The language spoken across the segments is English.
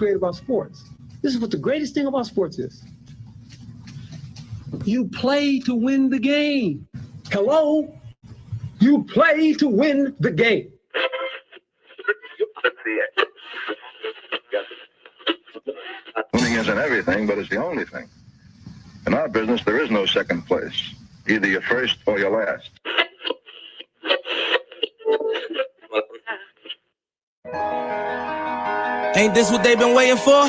great about sports. This is what the greatest thing about sports is. You play to win the game. Hello? You play to win the game. Winning isn't everything, but it's the only thing. In our business, there is no second place. Either you're first or you're last. Ain't this what they've been waiting for?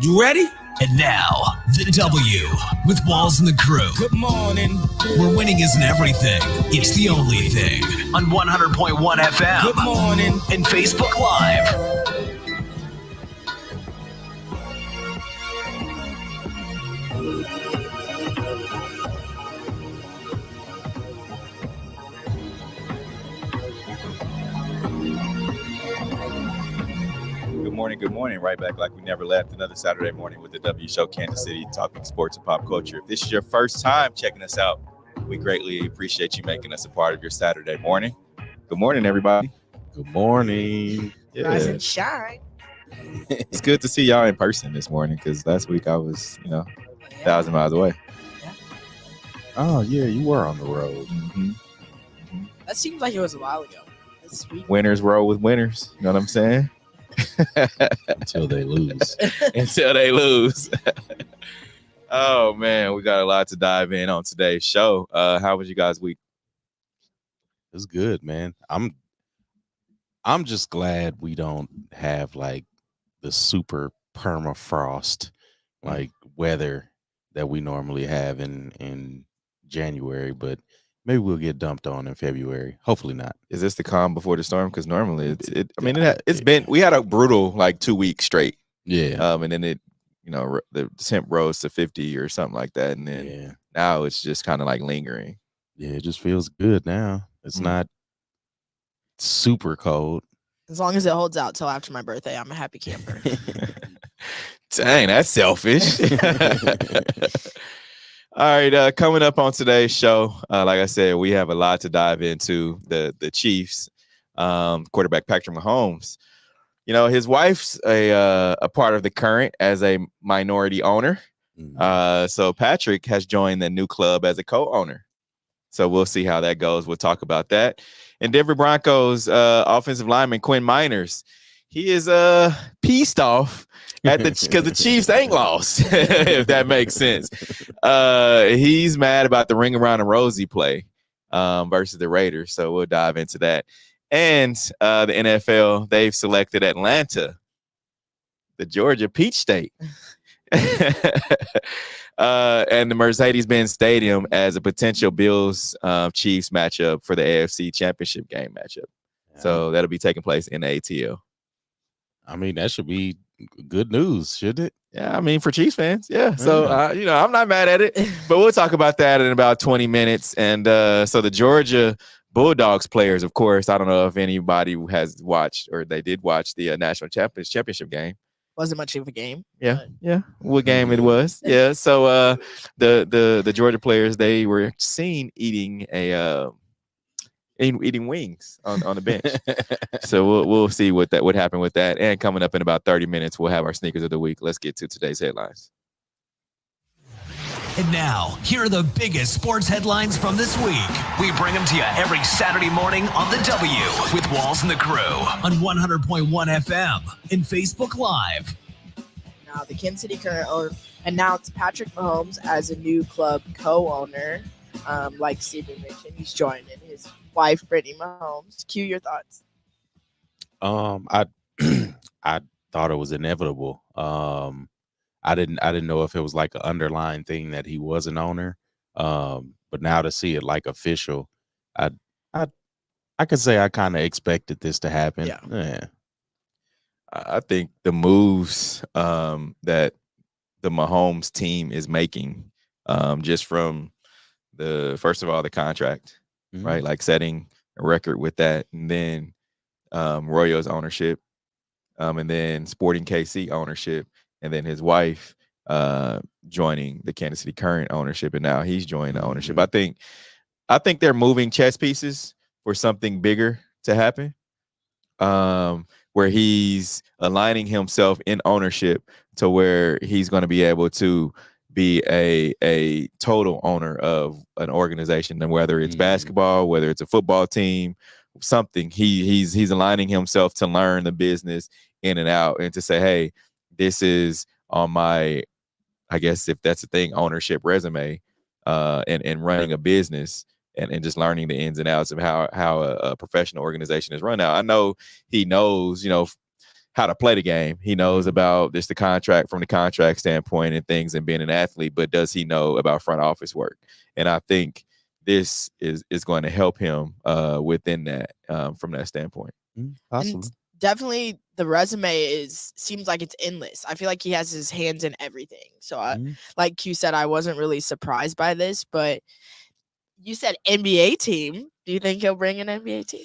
You ready? And now, the W with Walls and the Crew. Good morning. Where winning isn't everything, it's the only thing. On 100.1 FM. Good morning. And Facebook Live. Good morning. Right back like we never left. Another Saturday morning with the W Show, Kansas City, talking sports and pop culture. If this is your first time checking us out, we greatly appreciate you making us a part of your Saturday morning. Good morning, everybody. Good morning. Yeah. Rise and shine. It's good to see y'all in person this morning because last week I was, 1,000 miles away. Yeah. Oh, yeah, you were on the road. Mm-hmm. That seems like it was a while ago. This week. Winners roll with winners. You know what I'm saying? Until they lose. Until they lose. Oh man, we got a lot to dive in on today's show. How was you guys' week? It was good, man. I'm just glad we don't have like the super permafrost like weather that we normally have in January, but maybe we'll get dumped on in February. Hopefully not. Is this the calm before the storm? Because normally we had a brutal like 2 weeks straight. Yeah. And then the temp rose to 50 or something like that. And then now it's just kind of like lingering. Yeah, it just feels good now. It's not super cold. As long as it holds out till after my birthday, I'm a happy camper. Dang, that's selfish. All right, coming up on today's show, like I said, we have a lot to dive into. The Chiefs quarterback Patrick Mahomes. His wife's a part of the Current as a minority owner. So Patrick has joined the new club as a co-owner. So we'll see how that goes. We'll talk about that. And Denver Broncos offensive lineman Quinn Miners, he is pissed off because the Chiefs ain't lost, if that makes sense. He's mad about the ring around the rosy play versus the Raiders. So we'll dive into that. And the NFL, they've selected Atlanta, the Georgia Peach State, and the Mercedes-Benz Stadium as a potential Bills Chiefs matchup for the AFC Championship game matchup. Yeah. So that'll be taking place in the ATL. I mean, that should be good news, shouldn't it? Yeah, I mean, for Chiefs fans, yeah. So, I'm not mad at it, but we'll talk about that in about 20 minutes. And so the Georgia Bulldogs players, of course, I don't know if anybody has watched or they did watch the national championship game. Wasn't much of a game. Yeah. What game it was? Yeah. So the Georgia players, they were seen eating eating wings on the bench. So we'll see what happened with that. And coming up in about 30 minutes, we'll have our sneakers of the week. Let's get to today's headlines. And now, here are the biggest sports headlines from this week. We bring them to you every Saturday morning on the W with Walls and the Crew on 100.1 FM and Facebook Live. Now, the Kansas City Current announced Patrick Mahomes as a new club co-owner. Like Steven mentioned, he's joining his wife, Brittany Mahomes. Q, your thoughts? I thought it was inevitable. I didn't know if it was like an underlying thing that he was an owner. But now to see it like official, I could say I kind of expected this to happen. Yeah. I think the moves that the Mahomes team is making, just from first of all, the contract, right? Like setting a record with that, and then Royo's ownership, and then Sporting KC ownership, and then his wife joining the Kansas City Current ownership, and now he's joining the ownership. I think they're moving chess pieces for something bigger to happen. where he's aligning himself in ownership to where he's going to be able to be a total owner of an organization, and whether it's basketball, whether it's a football team, something, he's aligning himself to learn the business in and out, and to say, hey, this is on my, I guess if that's a thing, ownership resume, and running a business, and just learning the ins and outs of how a professional organization is run. Now, I know he knows, how to play the game. He knows about just the contract from the contract standpoint and things, and being an athlete, but does he know about front office work? And I think this is going to help him within that, from that standpoint. Possibly. Definitely the resume seems like it's endless. I feel like he has his hands in everything. So like Q said, I wasn't really surprised by this, but you said NBA team. Do you think he'll bring an NBA team?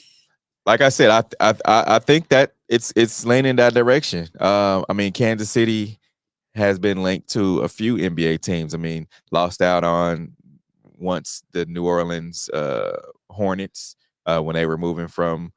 Like I said, I think that it's leaning that direction. I mean, Kansas City has been linked to a few NBA teams. I mean, lost out on once the New Orleans Hornets when they were moving from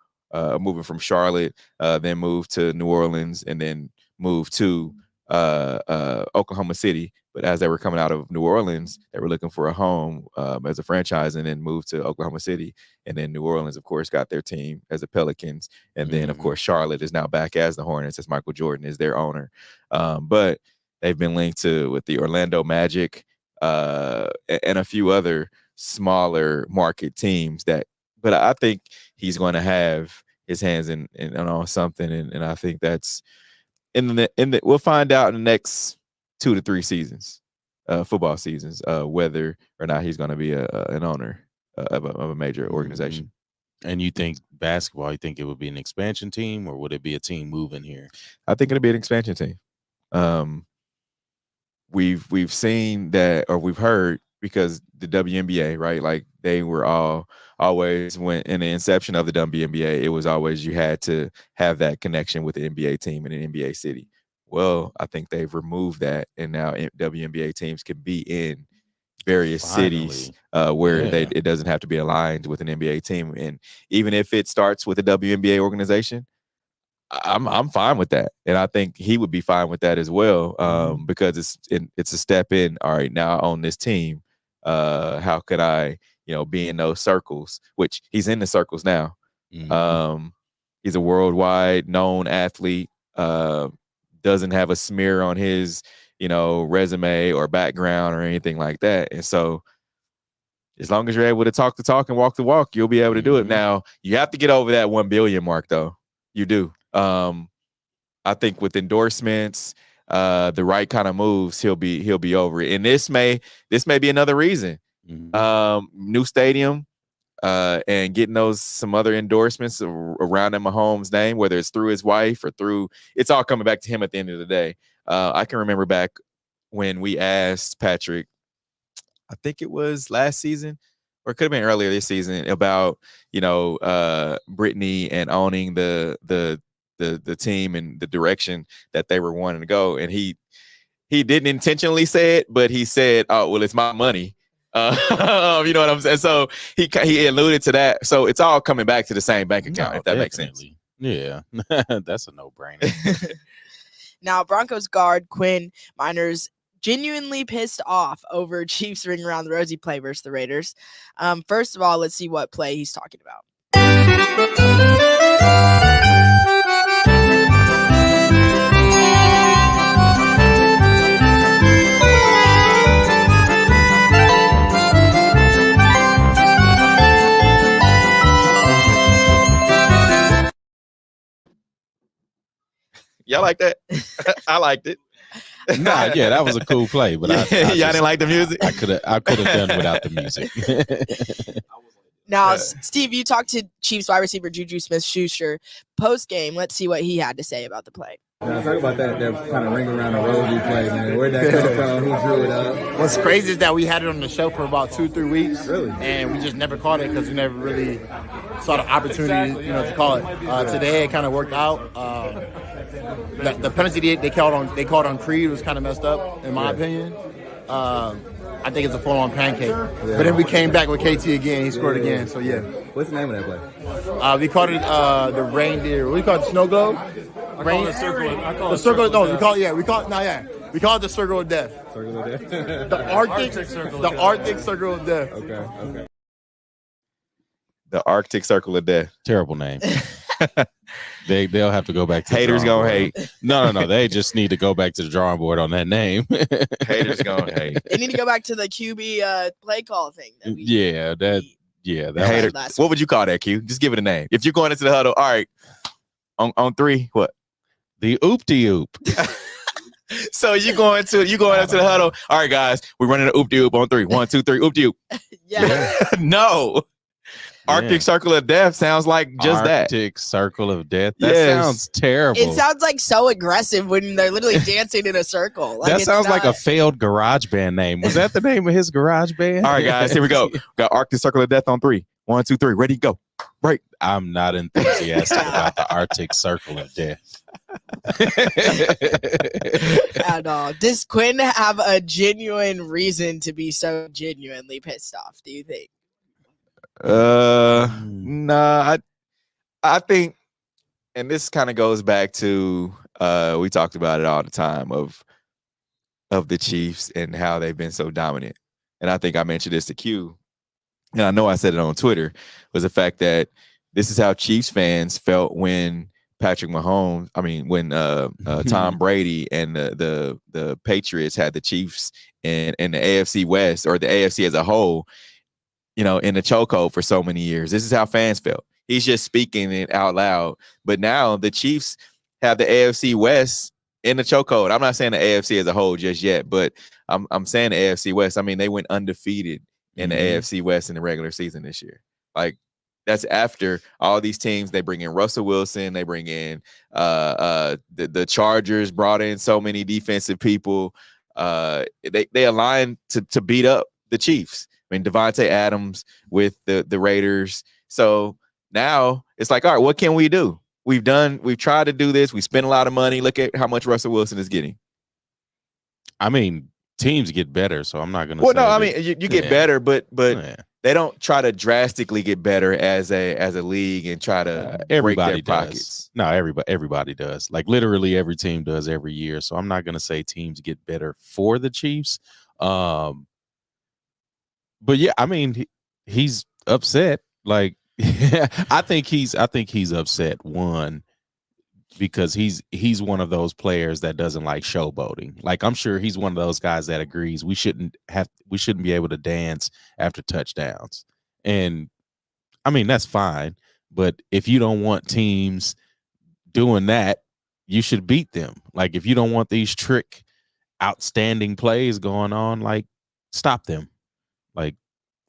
Charlotte, then moved to New Orleans, and then moved to Oklahoma City. But as they were coming out of New Orleans, they were looking for a home as a franchise, and then moved to Oklahoma City. And then New Orleans, of course, got their team as the Pelicans. And then, of course, Charlotte is now back as the Hornets, as Michael Jordan is their owner. But they've been linked with the Orlando Magic and a few other smaller market teams but I think he's going to have his hands in on something. And I think that's we'll find out in the next 2 to 3 seasons, football seasons, whether or not he's going to be an owner of a major organization. And you think basketball, you think it would be an expansion team, or would it be a team moving here? I think it'll be an expansion team. We've seen that, or we've heard, because the WNBA, right? Like, they were always, when in the inception of the WNBA, it was always you had to have that connection with the NBA team in an NBA city. Well, I think they've removed that, and now WNBA teams can be in various cities where it doesn't have to be aligned with an NBA team. And even if it starts with a WNBA organization, I'm fine with that, and I think he would be fine with that as well, because it's a step in. All right, now I own this team. How could I, be in those circles? Which he's in the circles now. He's a worldwide known athlete. Doesn't have a smear on his, resume or background or anything like that. And so, as long as you're able to talk the talk and walk the walk, you'll be able to do it. Now, you have to get over that 1 billion mark, though. You do. I think with endorsements, the right kind of moves, he'll be over it. And this may be another reason. New stadium, and getting some other endorsements around Mahomes' name, whether it's through his wife or it's all coming back to him at the end of the day. I can remember back when we asked Patrick, I think it was last season, or it could have been earlier this season, about Brittany and owning the team and the direction that they were wanting to go. And he didn't intentionally say it, but he said, "Oh, well, it's my money." You know what I'm saying? So he alluded to that. So it's all coming back to the same bank account, if that makes sense. Yeah, that's a no-brainer. Now, Broncos guard Quinn Miner's genuinely pissed off over Chiefs ring around the rosy play versus the Raiders. First of all, let's see what play he's talking about. Y'all like that? I liked it. Yeah, that was a cool play, but y'all didn't like the music. I could have done without the music. Now, Steve, you talked to Chiefs wide receiver Juju Smith-Schuster post game. Let's see what he had to say about the play. Now, talk about that kind of ring around the rosy play, man. Where'd that come from? Who drew it up? What's crazy is that we had it on the show for about 2-3 weeks. Really? And we just never caught it because we never really saw the opportunity, to call it. Today, it kind of worked out. The penalty they called on Creed was kind of messed up, in my opinion. I think it's a full-on pancake. But then we came back with KT again. He scored again. So, yeah. What's the name of that play? We called it the reindeer. What do we call it? The snow globe? I call it a circle. The circle. No, we call it. We call it the circle of death. Circle of death. The Arctic circle of death. Okay. The Arctic Circle of Death. Terrible name. They'll have to go back to Haters the drawing gonna board. hate. No. They just need to go back to the drawing board on that name. Haters gonna hate. They need to go back to the QB play call thing. That Hater. last What would you call that, Q? Just give it a name. If you're going into the huddle, all right. On 3, what? the oop-de-oop. So you going into the huddle. All right, guys, we're running an oop-de-oop on 3. 1, 2, 3, oop-de-oop. Yeah. No. Arctic Circle of Death sounds like just that. Arctic Circle of Death. That Yes. sounds terrible. It sounds like so aggressive when they're literally dancing in a circle. Like, that it's sounds like a not- failed garage band name. Was that the name of his garage band? All right, guys, here we go. Got Arctic Circle of Death on 3. 1, 2, 3. Ready, go. Right. I'm not enthusiastic about the Arctic Circle of Death. at all. Does Quinn have a genuine reason to be so genuinely pissed off, do you think? Nah, I think, and this kind of goes back to we talked about it all the time of the Chiefs and how they've been so dominant. And I think I mentioned this to Q, and I know I said it on Twitter, was the fact that this is how Chiefs fans felt when Patrick Mahomes, when Tom Brady and the Patriots had the Chiefs in the AFC West, or the AFC as a whole, in the chokehold for so many years. This is how fans felt. He's just speaking it out loud. But now the Chiefs have the AFC West in the chokehold. I'm not saying the AFC as a whole just yet, but I'm saying the AFC West. They went undefeated in the AFC West in the regular season this year. Like, that's after all these teams. They bring in Russell Wilson. They bring in the Chargers, brought in so many defensive people. They aligned to beat up the Chiefs. Devontae Adams with the Raiders. So now it's like, all right, what can we do? We've tried to do this. We spent a lot of money. Look at how much Russell Wilson is getting. Teams get better, so I'm not going to Well, say. no, you get better, but they don't try to drastically get better as a league and try to everybody break their does. pockets. No, everybody does. Like, literally every team does every year. So I'm not going to say teams get better for the Chiefs. But yeah, he's upset. Like, I think he's upset. One, because he's one of those players that doesn't like showboating. Like, I'm sure he's one of those guys that agrees we shouldn't be able to dance after touchdowns. And that's fine. But if you don't want teams doing that, you should beat them. Like, if you don't want these trick, outstanding plays going on, like, stop them. Like,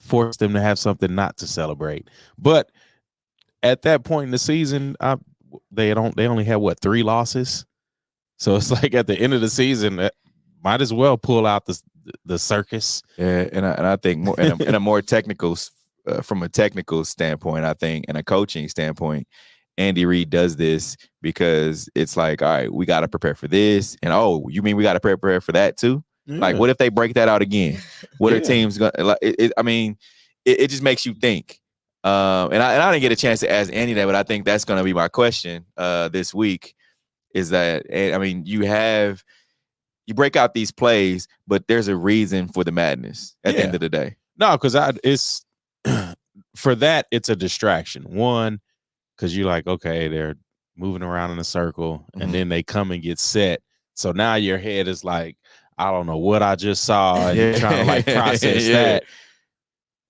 force them to have something not to celebrate. But at that point in the season, they only had 3 losses. So it's like, at the end of the season, might as well pull out the circus. Yeah, and I think more in a more technical, from a technical standpoint, I think, and a coaching standpoint, Andy Reid does this because it's like, all right, we got to prepare for this, and you mean we got to prepare for that too? Yeah. Like, what if they break that out again? What are teams going to like? It just makes you think. And I didn't get a chance to ask Andy that, but I think that's going to be my question this week. Is that you break out these plays, but there's a reason for the madness at the end of the day. No, because it's for that, it's a distraction. One, because you're like, okay, they're moving around in a circle, and then they come and get set. So now your head is like, I don't know what I just saw, and you're trying to like process that.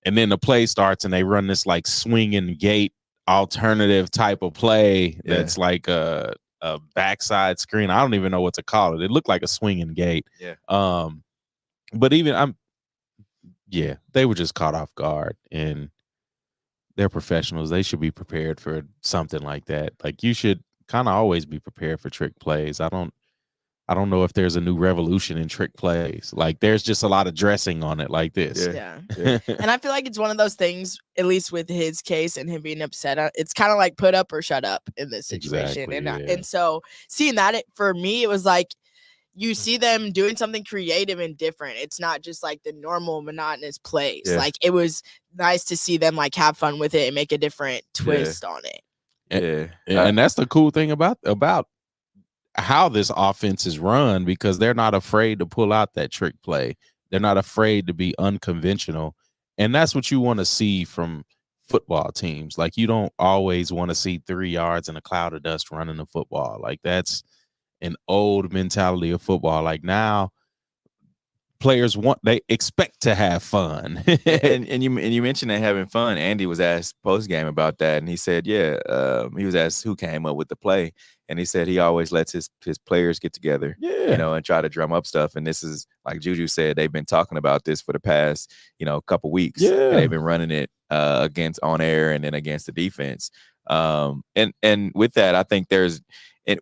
And then the play starts, and they run this like swinging gate alternative type of play that's like a backside screen. I don't even know what to call it. It looked like a swinging gate. Yeah. But even they were just caught off guard, and they're professionals. They should be prepared for something like that. Like, you should kind of always be prepared for trick plays. I don't know if there's a new revolution in trick plays. Like, there's just a lot of dressing on it like this. Yeah. And I feel like it's one of those things, at least with his case and him being upset, it's kind of like put up or shut up in this situation. Exactly, And so seeing that, for me, it was like, you see them doing something creative and different. It's not just like the normal monotonous plays. Yeah. Like it was nice to see them like have fun with it and make a different twist on it. And that's the cool thing about how this offense is run, because they're not afraid to pull out that trick play. They're not afraid to be unconventional. And that's what you want to see from football teams. Like, you don't always want to see 3 yards in a cloud of dust running the football. Like, that's an old mentality of football. Like, now players they expect to have fun. and you mentioned that having fun. Andy was asked post game about that, and he said, he was asked who came up with the play, and he said he always lets his players get together, and try to drum up stuff. And this is, like Juju said, they've been talking about this for the past, couple weeks. Yeah, and they've been running it against on air and then against the defense. And with that, I think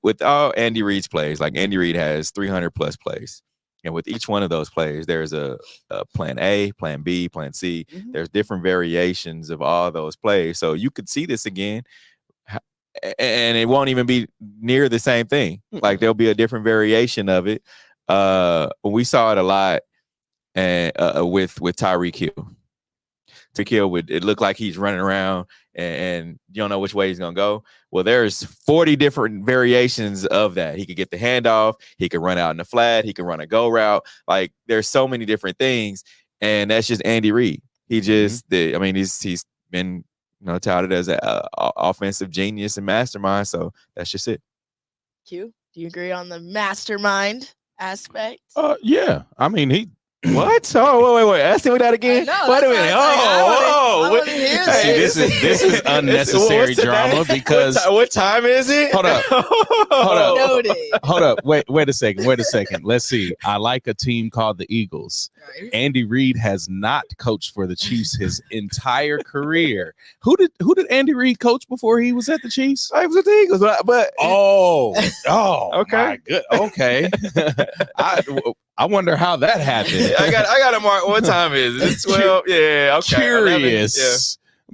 with all Andy Reid's plays, like Andy Reid has 300 plus plays. And with each one of those plays, there's a plan A, plan B, plan C. Mm-hmm. There's different variations of all those plays. So you could see this again, and it won't even be near the same thing. Like, there'll be a different variation of it. We saw it a lot with Tyreek Hill. Tyreek Hill, it looked like he's running around and you don't know which way he's going to go. Well, there's 40 different variations of that. He could get the handoff. He could run out in the flat. He could run a go route. Like, there's so many different things. And that's just Andy Reid. He just, he's been, touted as an offensive genius and mastermind. So that's just it. Q, do you agree on the mastermind aspect? Yeah. I mean, he. What? Oh, wait. Ask me that again. Wait a minute. This is unnecessary drama because what time is it? Hold up. Wait a second. Let's see. I like a team called the Eagles. Right. Andy Reid has not coached for the Chiefs his entire career. Who did Andy Reid coach before he was at the Chiefs? I was at the Eagles, but okay, good. Okay. I wonder how that happened. I got to mark. What time is it? It's 12. Yeah, okay. Curious. Yeah.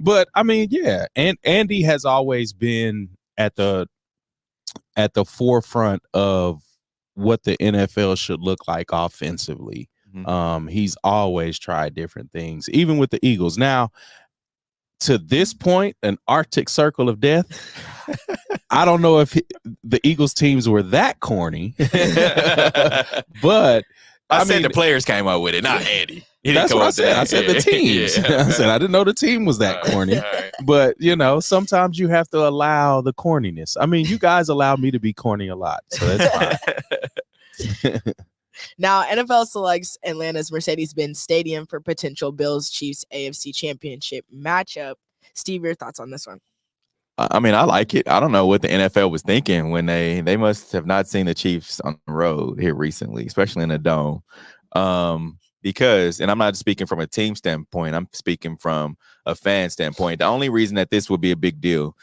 But I mean, yeah. And Andy has always been at the forefront of what the NFL should look like offensively. Mm-hmm. He's always tried different things, even with the Eagles. Now, to this point, an Arctic Circle of Death. I don't know if the Eagles teams were that corny, but I mean, the players came up with it, not Andy. That's what I said. I said the teams. I said I didn't know the team was that corny. Right. But sometimes you have to allow the corniness. I mean, you guys allow me to be corny a lot, so that's fine. Now, NFL selects Atlanta's Mercedes-Benz Stadium for potential Bills-Chiefs AFC Championship matchup. Steve, your thoughts on this one? I mean, I like it. I don't know what the NFL was thinking when they must have not seen the Chiefs on the road here recently, especially in a dome. Because, and I'm not speaking from a team standpoint, I'm speaking from a fan standpoint. The only reason that this would be a big deal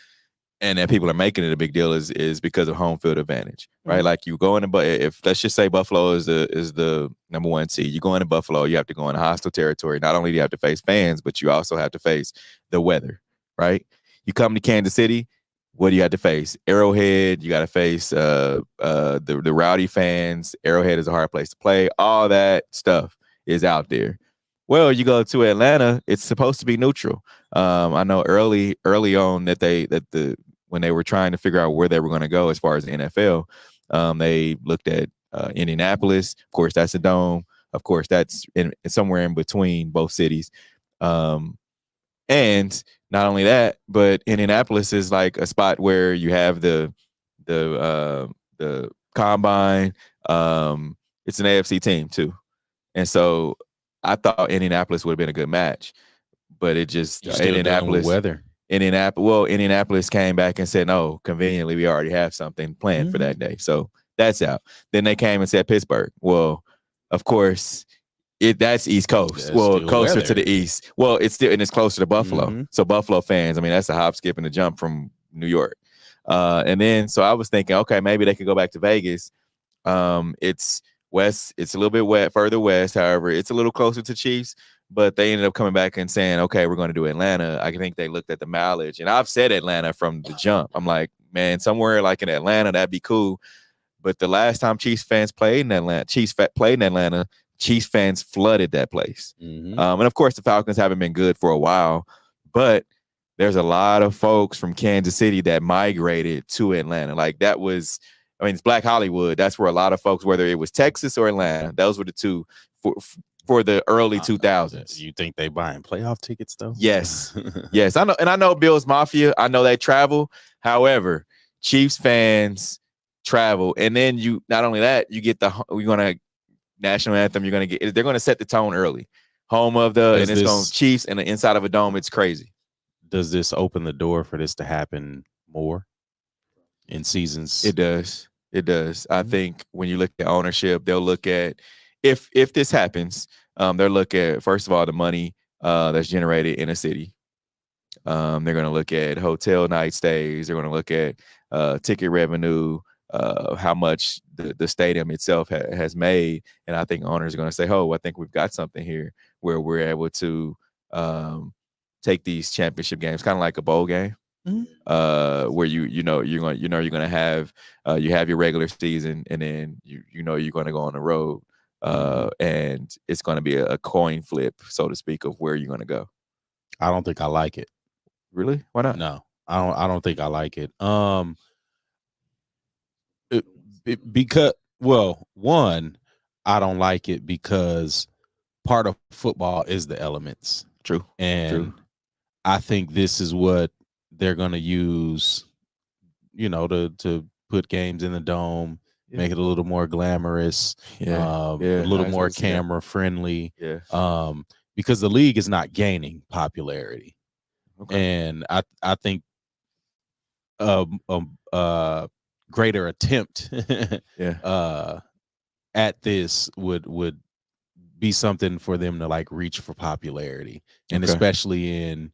and that people are making it a big deal is because of home field advantage, right? Mm-hmm. Like, you go into, if let's just say Buffalo is the number 1 seed, you go into Buffalo, you have to go into hostile territory. Not only do you have to face fans, but you also have to face the weather, right? You come to Kansas City, what do you have to face? Arrowhead, you got to face the rowdy fans. Arrowhead is a hard place to play. All that stuff is out there. Well, you go to Atlanta, it's supposed to be neutral. I know early on when they were trying to figure out where they were going to go as far as the NFL, they looked at Indianapolis. Of course, that's a dome. Of course, that's somewhere in between both cities. And not only that, but Indianapolis is like a spot where you have the combine. It's an AFC team too, and so I thought Indianapolis would have been a good match, but it just Indianapolis came back and said, no, conveniently we already have something planned for that day, so that's out. Then they came and said Pittsburgh. Well, of course. That's East Coast. Well, closer to the East. Well, it's closer to Buffalo. Mm-hmm. So Buffalo fans, I mean, that's a hop, skip, and a jump from New York. And then, so I was thinking, okay, maybe they could go back to Vegas. It's west. It's a little bit further west. However, it's a little closer to Chiefs. But they ended up coming back and saying, okay, we're going to do Atlanta. I think they looked at the mileage. And I've said Atlanta from the jump. I'm like, man, somewhere like in Atlanta, that'd be cool. But the last time Chiefs fans played in Atlanta, Chiefs fans flooded that place. Mhm. And of course, the Falcons haven't been good for a while, but there's a lot of folks from Kansas City that migrated to Atlanta. Like that was, I mean, it's Black Hollywood. That's where a lot of folks, whether it was Texas or Atlanta, those were the two for the early 2000s. You think they buying playoff tickets though? Yes. Yes. I know. And I know Bills Mafia. I know they travel. However, Chiefs fans travel. And then you, not only that, you get we're going to national anthem. They're going to set the tone early. Home of and it's going Chiefs and the inside of a dome. It's crazy. Does this open the door for this to happen more in seasons? It does. It does. I think when you look at ownership, they'll look at if this happens, they'll look at, first of all, the money that's generated in a city. They're going to look at hotel night stays. They're going to look at ticket revenue, how much the stadium itself has made. And I think owners are going to say, oh, I think we've got something here where we're able to take these championship games, kind of like a bowl game, where you're going to have you have your regular season, and then you're going to go on the road, and it's going to be a coin flip, so to speak, of where you're going to go. I don't think I like it. Really? Why not? No, I don't think I like it. Because, well, one, I don't like it because part of football is the elements. True. And True. I think this is what they're going to use, to put games in the dome, make it a little more glamorous, a little more camera friendly. Yeah. Because the league is not gaining popularity. Okay. And I think greater attempt at this would be something for them to like reach for popularity, and especially in,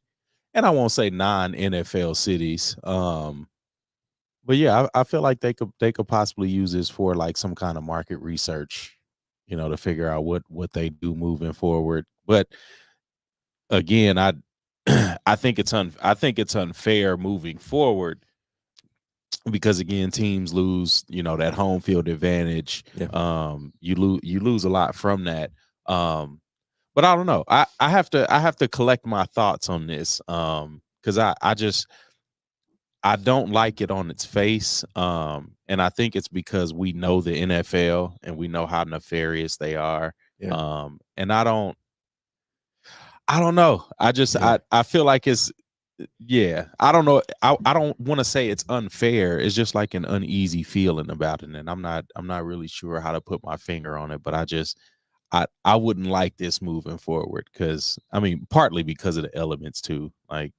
and I won't say non-NFL cities, but yeah, I feel like they could possibly use this for like some kind of market research, to figure out what they do moving forward. But again, I think it's unfair moving forward, because again, teams lose, that home field advantage. Yeah. You lose a lot from that. But I don't know. I have to collect my thoughts on this, because I don't like it on its face. And I think it's because we know the NFL and we know how nefarious they are. Yeah. And I don't know. I feel like it's, I don't know. I don't want to say it's unfair. It's just like an uneasy feeling about it. And I'm not really sure how to put my finger on it, but I wouldn't like this moving forward, because partly because of the elements too. Like,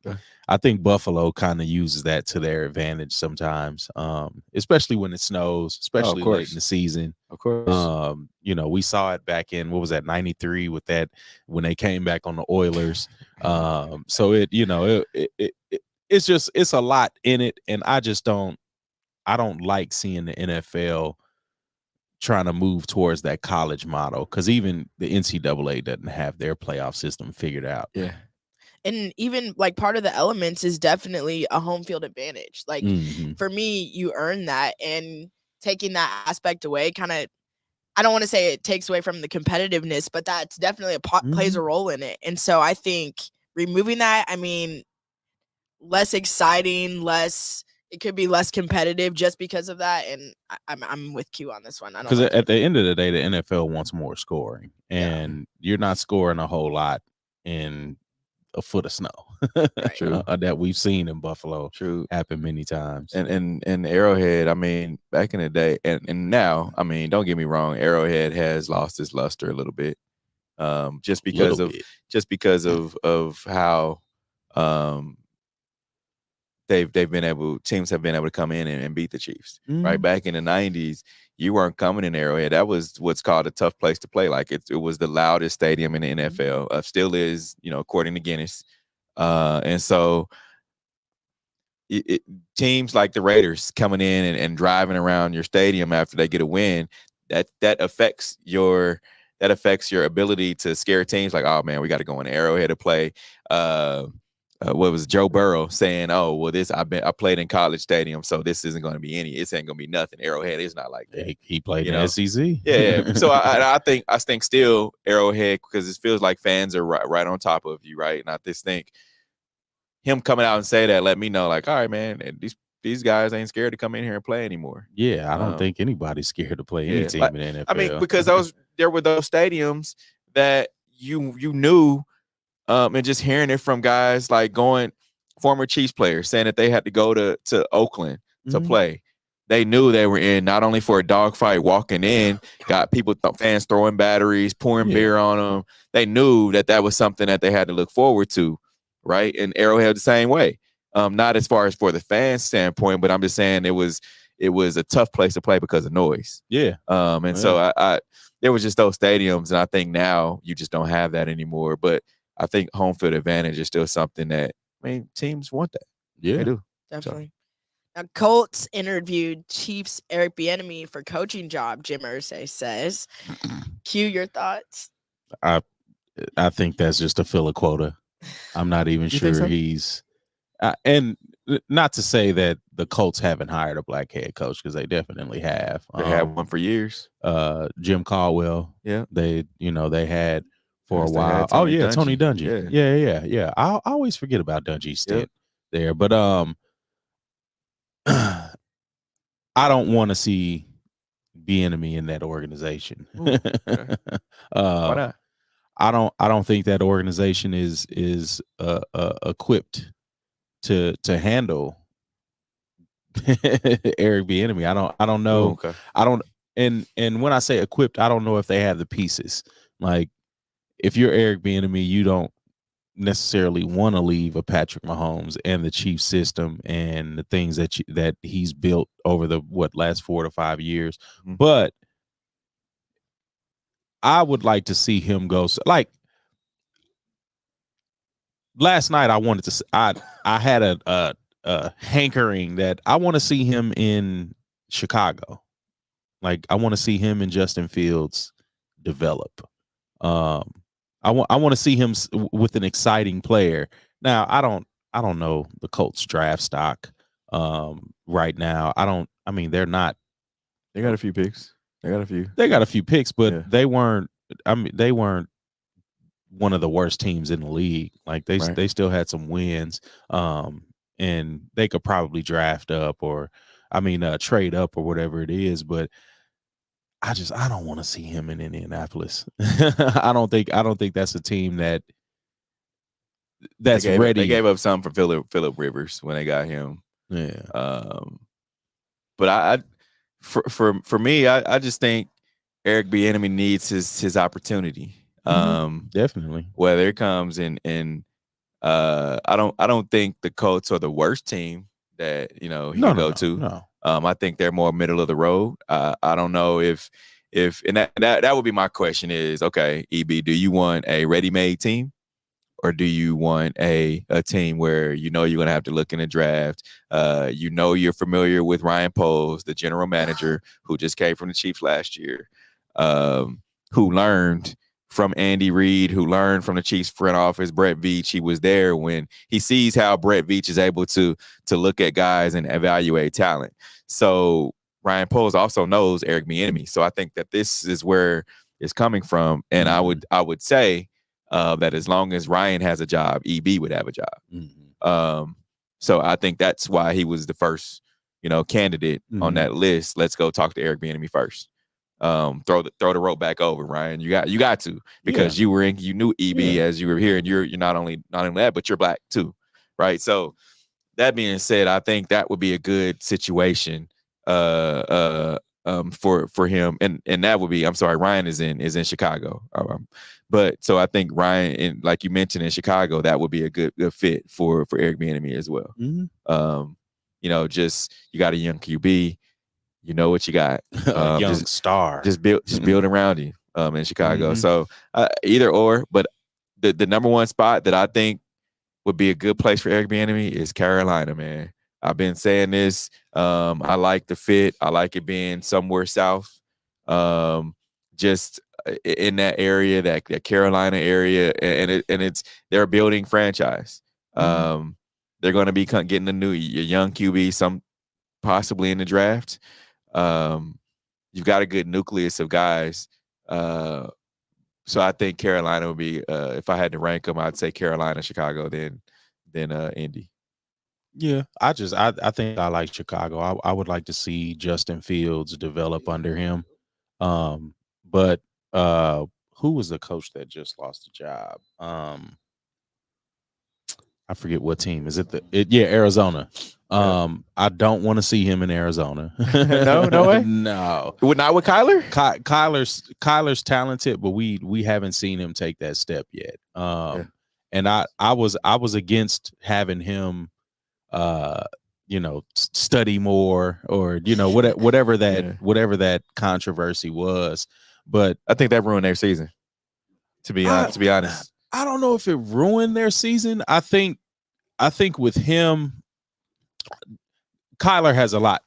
I think Buffalo kind of uses that to their advantage sometimes, especially when it snows, especially late in the season. Of course. We saw it back in, what was that, 93 with that, when they came back on the Oilers. So it's a lot in it, and I don't like seeing the NFL trying to move towards that college model, because even the NCAA doesn't have their playoff system figured out. Yeah. And even like part of the elements is definitely a home field advantage. Like for me, you earn that, and taking that aspect away kind of, I don't want to say it takes away from the competitiveness, but that's definitely plays a role in it. And so I think removing that, less exciting, it could be less competitive just because of that. And I'm with Q on this one. Because at the end of the day, the NFL wants more scoring, and you're not scoring a whole lot in a foot of snow. True. That we've seen in Buffalo. True. Happen many times. And Arrowhead, back in the day, and now, don't get me wrong, Arrowhead has lost its luster a little bit, just because of how teams have been able to come in and beat the Chiefs. Right back in the 90s, you weren't coming in Arrowhead. That was what's called a tough place to play. Like it was the loudest stadium in the NFL. Still is, according to Guinness. And so teams like the Raiders coming in and driving around your stadium after they get a win, that affects your ability to scare teams. Like, oh man, we got to go in Arrowhead to play. what was Joe Burrow saying, "Oh, well, I played in College Stadium, so this isn't going to be it ain't going to be nothing." Arrowhead is not like that. He played in the SEC. Yeah. So I think still Arrowhead, because it feels like fans are right on top of you, right? And I just think him coming out and say that let me know, like, all right, man, and these guys ain't scared to come in here and play anymore. Yeah, I don't think anybody's scared to play any team in the NFL. I mean, because there were those stadiums that you knew, and just hearing it from guys like former Chiefs players saying that they had to go to Oakland to play. They knew they were in not only for a dogfight walking in, got fans throwing batteries, pouring beer on them. They knew that was something that they had to look forward to, right? And Arrowhead the same way. Not as far as for the fans standpoint, but I'm just saying it was a tough place to play because of noise. Yeah. So I there was just those stadiums, and I think now you just don't have that anymore. But I think home field advantage is still something that, I mean, teams want that. Yeah, they do. Definitely. Now, Colts interviewed Chiefs Eric Bieniemy for coaching job, Jim Irsay says. Q, your thoughts? I think that's just to fill a quota. I'm not even sure so? he's and not to say that the Colts haven't hired a black head coach, because they definitely have. They had one for years. Jim Caldwell. Yeah. They had for a Yes, while. Tony Dungy. Tony Dungy. Yeah. I always forget about Dungy's stint there, but I don't want to see Bieniemy in that organization. Ooh, okay. Why not? I don't think that organization is equipped to handle Eric Bieniemy. I don't know. Ooh, okay. I don't, and when I say equipped, I don't know if they have the pieces. Like, if you're Eric Bieniemy, you don't necessarily want to leave a Patrick Mahomes and the Chiefs system and the things that he's built over the last 4 to 5 years. Mm-hmm. But I would like to see him go. Like last night, I had a hankering that I want to see him in Chicago. Like, I want to see him and Justin Fields develop. I want to see him with an exciting player. Now, I don't know the Colts draft stock right now. They're not. They got a few picks. They got a few picks, but they weren't. They weren't one of the worst teams in the league. Like, they still had some wins. And they could probably draft up or trade up or whatever it is, but I don't want to see him in Indianapolis. I don't think that's a team that's ready. They gave up some for Phillip Rivers when they got him. Yeah. But for me, I just think Eric Bieniemy needs his opportunity. Definitely. Whether it comes in I don't think the Colts are the worst team that he can go to. No. I think they're more middle of the road. I don't know if and that would be my question is, okay, EB, do you want a ready-made team, or do you want a team where you're going to have to look in the draft? You're familiar with Ryan Poles, the general manager who just came from the Chiefs last year, who learned from Andy Reid, who learned from the Chiefs front office, Brett Veach. He was there when he sees how Brett Veach is able to look at guys and evaluate talent. So Ryan Poles also knows Eric Bieniemy. So I think that this is where it's coming from. And I would say that as long as Ryan has a job, EB would have a job. So I think that's why he was the first, candidate on that list. Let's go talk to Eric Bieniemy first. Throw the rope back over, Ryan. You got to, because you knew EB as you were here, and you're not only that, but you're black too, right? So that being said, I think that would be a good situation for him, and that would be, I'm sorry, Ryan is in Chicago, but so I think Ryan, and like you mentioned in Chicago, that would be a good fit for Eric Bieniemy as well. Just you got a young QB. You know what you got. Young star. Just build around you in Chicago. So either or, but the number one spot that I think would be a good place for Eric Bieniemy is Carolina, man. I've been saying this. I like the fit. I like it being somewhere south, just in that area, that Carolina area, and they're a building franchise. They're going to be getting a young QB, some possibly in the draft. You've got a good nucleus of guys. So I think Carolina would be, if I had to rank them, I'd say Carolina, Chicago, then Indy. Yeah, I think I like Chicago. I would like to see Justin Fields develop under him. But who was the coach that just lost the job? I forget what team. Is it Arizona. I don't want to see him in Arizona. No way. No. Not with Kyler? Kyler's talented, but we haven't seen him take that step yet. And I was against having him study more or whatever that controversy was. But I think that ruined their season. To be honest. I don't know if it ruined their season. I think with him, Kyler has a lot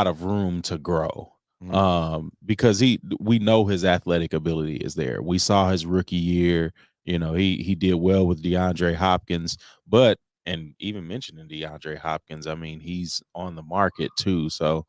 of room to grow. Because we know his athletic ability is there. We saw his rookie year, he did well with DeAndre Hopkins, and even mentioning DeAndre Hopkins, I mean, he's on the market too. So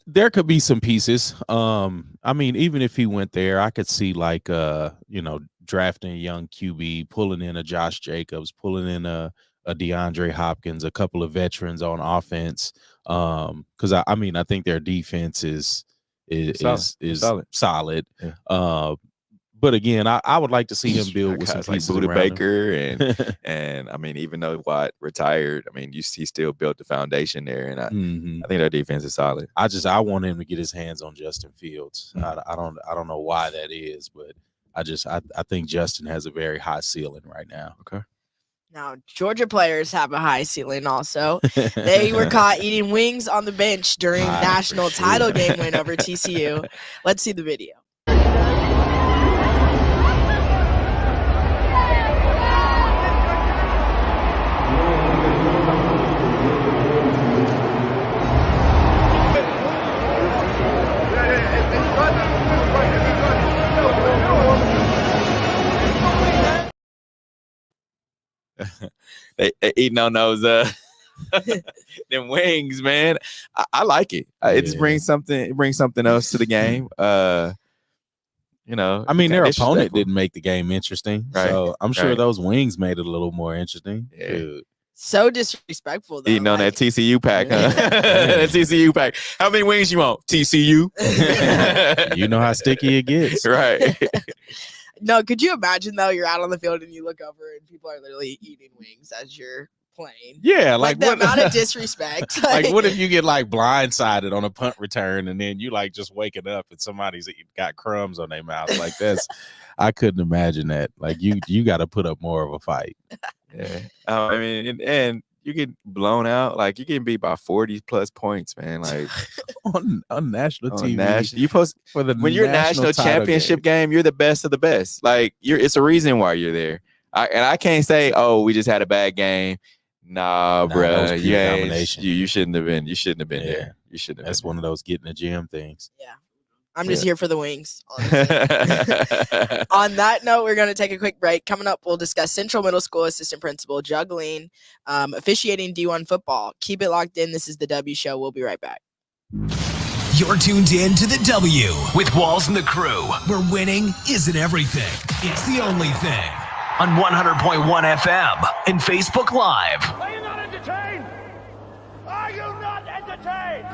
there could be some pieces. I mean, even if he went there, I could see drafting a young QB, pulling in a Josh Jacobs, pulling in a DeAndre Hopkins, a couple of veterans on offense. Because I think their defense is solid. Yeah. But again, I would like to see him build with some pieces like Buda around Baker him. and I mean, even though Watt retired, I mean, he still built the foundation there, and I think their defense is solid. I want him to get his hands on Justin Fields. I don't know why that is, but I think Justin has a very high ceiling right now. Okay. Now, Georgia players have a high ceiling also. They were caught eating wings on the bench during national title game win over TCU. Let's see the video. they eating on those them wings, man. I like it. It just brings something else to the game. I mean, their opponent didn't make the game interesting, right. So I'm sure those wings made it a little more interesting. Yeah. Dude. So disrespectful, though. Eating on that TCU pack, huh? That TCU pack. How many wings you want? TCU. You know how sticky it gets, right? No, could you imagine though? You're out on the field and you look over and people are literally eating wings as you're playing. Yeah, like the amount of disrespect. Like, what if you get blindsided on a punt return and then you just waking up and somebody's got crumbs on their mouth? Like I couldn't imagine that. Like you got to put up more of a fight. Yeah, I mean, and you get blown out. Like you get beat by 40+ points, man. Like on national TV. You post for when you're a national championship game, you're the best of the best. Like it's a reason why you're there. I can't say, oh, we just had a bad game. Nah, bro. You shouldn't have been. You shouldn't have been there. You shouldn't have. That's one of those get in the gym things. Yeah. I'm just here for the wings. On that note, we're going to take a quick break. Coming up, we'll discuss Central Middle School assistant principal juggling, officiating D1 football. Keep it locked in. This is the W Show. We'll be right back. You're tuned in to the W with Walls and the Crew, where winning isn't everything. It's the only thing. On 100.1 FM and Facebook Live. Are you not entertained? Are you not entertained?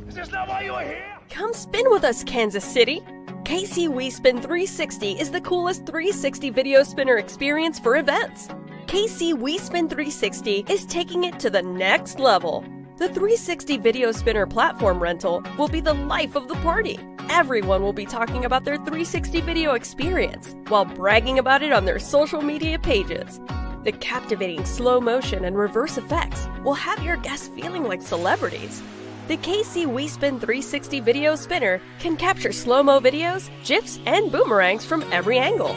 Is this not why you are here? Come spin with us, Kansas City. KC We Spin 360 is the coolest 360 video spinner experience for events. KC We Spin 360 is taking it to the next level. The 360 video spinner platform rental will be the life of the party. Everyone will be talking about their 360 video experience while bragging about it on their social media pages. The captivating slow motion and reverse effects will have your guests feeling like celebrities. The KC We Spin 360 video spinner can capture slow-mo videos, GIFs, and boomerangs from every angle.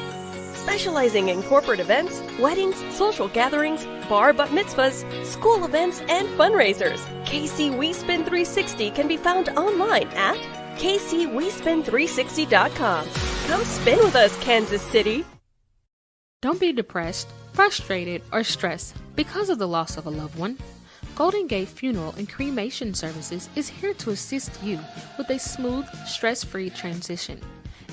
Specializing in corporate events, weddings, social gatherings, bar bat mitzvahs, school events, and fundraisers, KC We Spin 360 can be found online at kcwespin360.com. Come spin with us, Kansas City! Don't be depressed, frustrated, or stressed because of the loss of a loved one. Golden Gate Funeral and Cremation Services is here to assist you with a smooth, stress-free transition.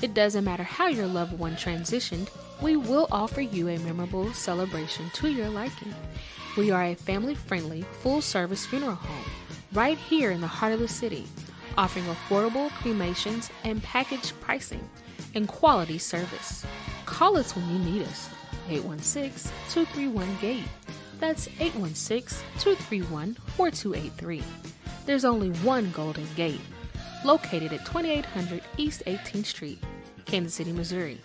It doesn't matter how your loved one transitioned, we will offer you a memorable celebration to your liking. We are a family-friendly, full-service funeral home right here in the heart of the city, offering affordable cremations and package pricing and quality service. Call us when you need us. 816-231-GATE. That's 816-231-4283. There's only one Golden Gate, located at 2800 East 18th Street, Kansas City, Missouri.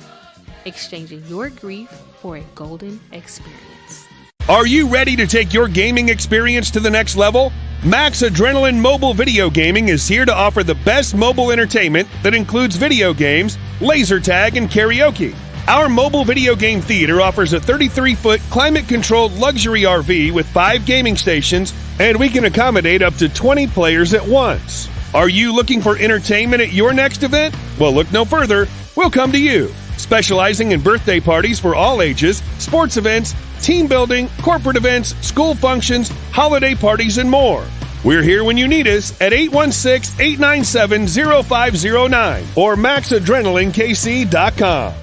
Exchanging your grief for a golden experience. Are you ready to take your gaming experience to the next level? Max Adrenaline Mobile Video Gaming is here to offer the best mobile entertainment that includes video games, laser tag, and karaoke. Our mobile video game theater offers a 33-foot climate-controlled luxury RV with 5 gaming stations, and we can accommodate up to 20 players at once. Are you looking for entertainment at your next event? Well, look no further. We'll come to you. Specializing in birthday parties for all ages, sports events, team building, corporate events, school functions, holiday parties, and more. We're here when you need us at 816-897-0509 or maxadrenalinekc.com.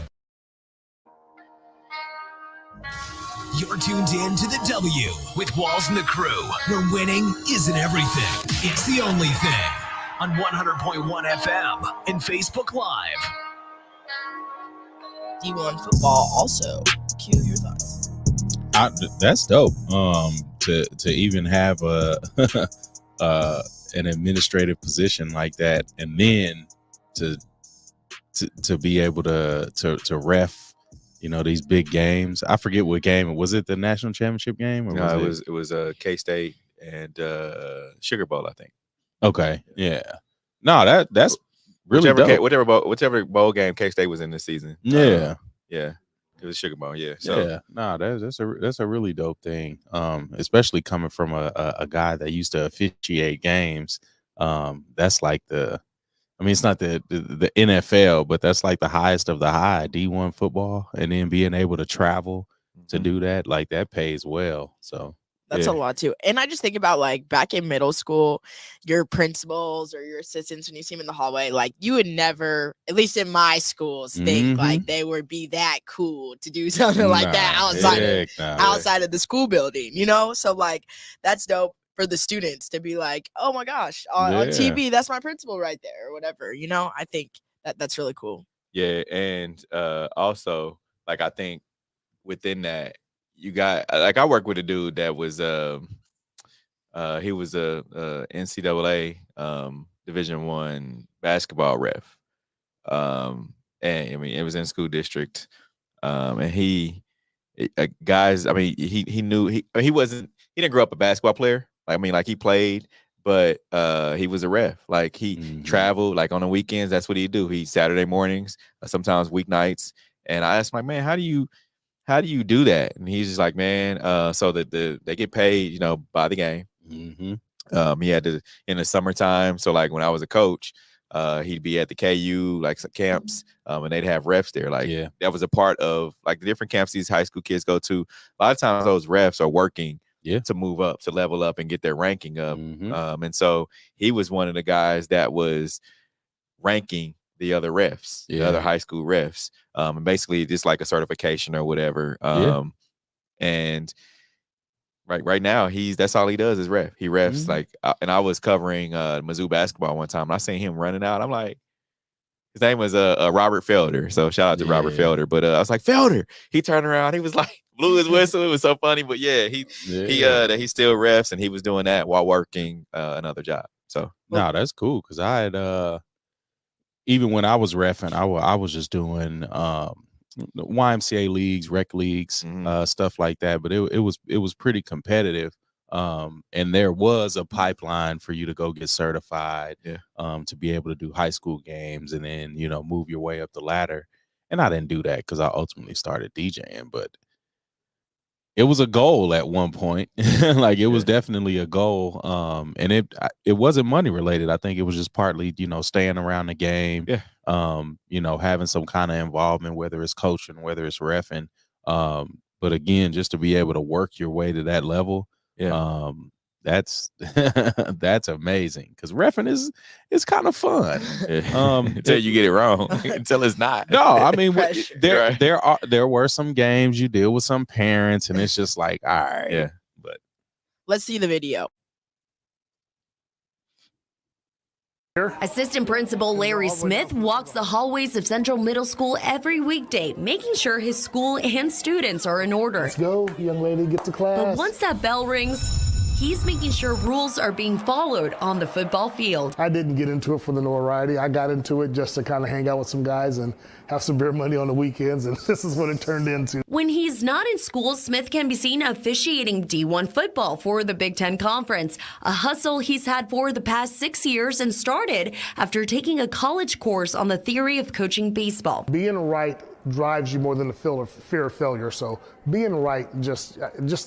You're tuned in to the W with Walls and the Crew, where winning isn't everything. It's the only thing. On 100.1 FM and Facebook Live. D1 football also. Q, your thoughts? That's dope. To even have an administrative position like that, and then to be able to ref, these big games. I forget what game. Was it the national championship game? Or No, it was K-State and Sugar Bowl, I think. Okay, yeah. No, that's really dope. Whichever bowl game K-State was in this season. Yeah, yeah, it was Sugar Bowl. Yeah, so yeah. No, that's a really dope thing. Especially coming from a guy that used to officiate games. That's like it's not the NFL, but that's like the highest of the high, D1 football, and then being able to travel to do that, like that pays well. So that's a lot too. And I just think about like back in middle school, your principals or your assistants, when you see them in the hallway, like you would never, at least in my schools, think like they would be that cool to do something like that outside of the school building, So like that's dope for the students to be like, oh my gosh, on TV, that's my principal right there or whatever. I think that's really cool. Yeah, and also like I think within that, you got like I work with a dude that was he was a NCAA Division I basketball ref, and I mean it was in school district, and he guys, I mean he didn't grow up a basketball player. Like he played, but he was a ref. Like he traveled like on the weekends. That's what he'd do. He Saturday mornings, sometimes weeknights, and I asked my man, how do you do that? And he's just like, man, so that they get paid, by the game. He had to in the summertime. So like when I was a coach, he'd be at the KU like some camps, and they'd have refs there. Like that was a part of like the different camps these high school kids go to. A lot of times those refs are working to move up, to level up and get their ranking up. And so he was one of the guys that was ranking the other refs, the other high school refs, and basically just like a certification or whatever. And right now that's all he does is ref. He refs and I was covering Mizzou basketball one time, and I seen him running out. I'm like, his name was Robert Felder. So shout out to Robert Felder. But I was like, Felder. He turned around. He was like, blew his whistle. It was so funny. But he still refs, and he was doing that while working another job. So no, that's cool because I had even when I was reffing, I was just doing YMCA leagues, rec leagues, stuff like that. But it was pretty competitive. And there was a pipeline for you to go get certified, to be able to do high school games and then, move your way up the ladder. And I didn't do that because I ultimately started DJing, but it was a goal at one point. Like it was definitely a goal. And it wasn't money related. I think it was just partly, staying around the game, having some kind of involvement, whether it's coaching, whether it's reffing. But again, just to be able to work your way to that level, that's that's amazing, because reffing is kind of fun. Until you get it wrong, until it's not. No, I mean Pressure. there were some games you deal with some parents, and it's just like, all right, Yeah. but Let's see the video. Assistant Principal Larry Smith walks the hallways of Central Middle School every weekday, making sure his school and students are in order. Let's go, young lady, get to class. But once that bell rings, he's making sure rules are being followed on the football field. I didn't get into it for the notoriety. I got into it just to kind of hang out with some guys and have some beer money on the weekends, and this is what it turned into. When he's not in school, Smith can be seen officiating D1 football for the Big Ten Conference, a hustle he's had for the past 6 years and started after taking a college course on the theory of coaching baseball. Being right drives you more than the fear of failure. So being right, just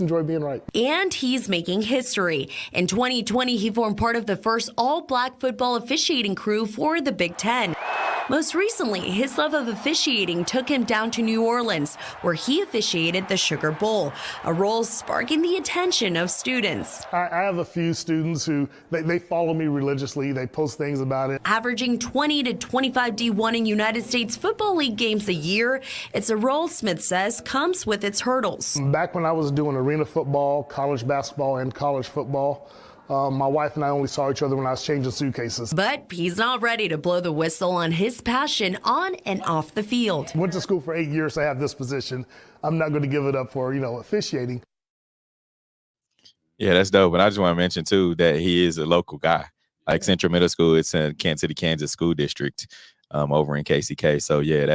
enjoy being right. And he's making history. In 2020, he formed part of the first all-black football officiating crew for the Big Ten. Most recently, his love of officiating took him down to New Orleans, where he officiated the Sugar Bowl, a role sparking the attention of students. I have a few students who, they follow me religiously. They post things about it. Averaging 20 to 25 D1 in United States Football League games a year, it's a role, Smith says, comes with its hurdles. Back when I was doing arena football, college basketball, and college football, my wife and I only saw each other when I was changing suitcases. But he's not ready to blow the whistle on his passion on and off the field. Went to school for 8 years to have this position. I'm not going to give it up for, officiating. Yeah, that's dope. But I just want to mention too that he is a local guy. Like Central Middle School, it's in Kansas City, Kansas School District, over in KCK. So yeah,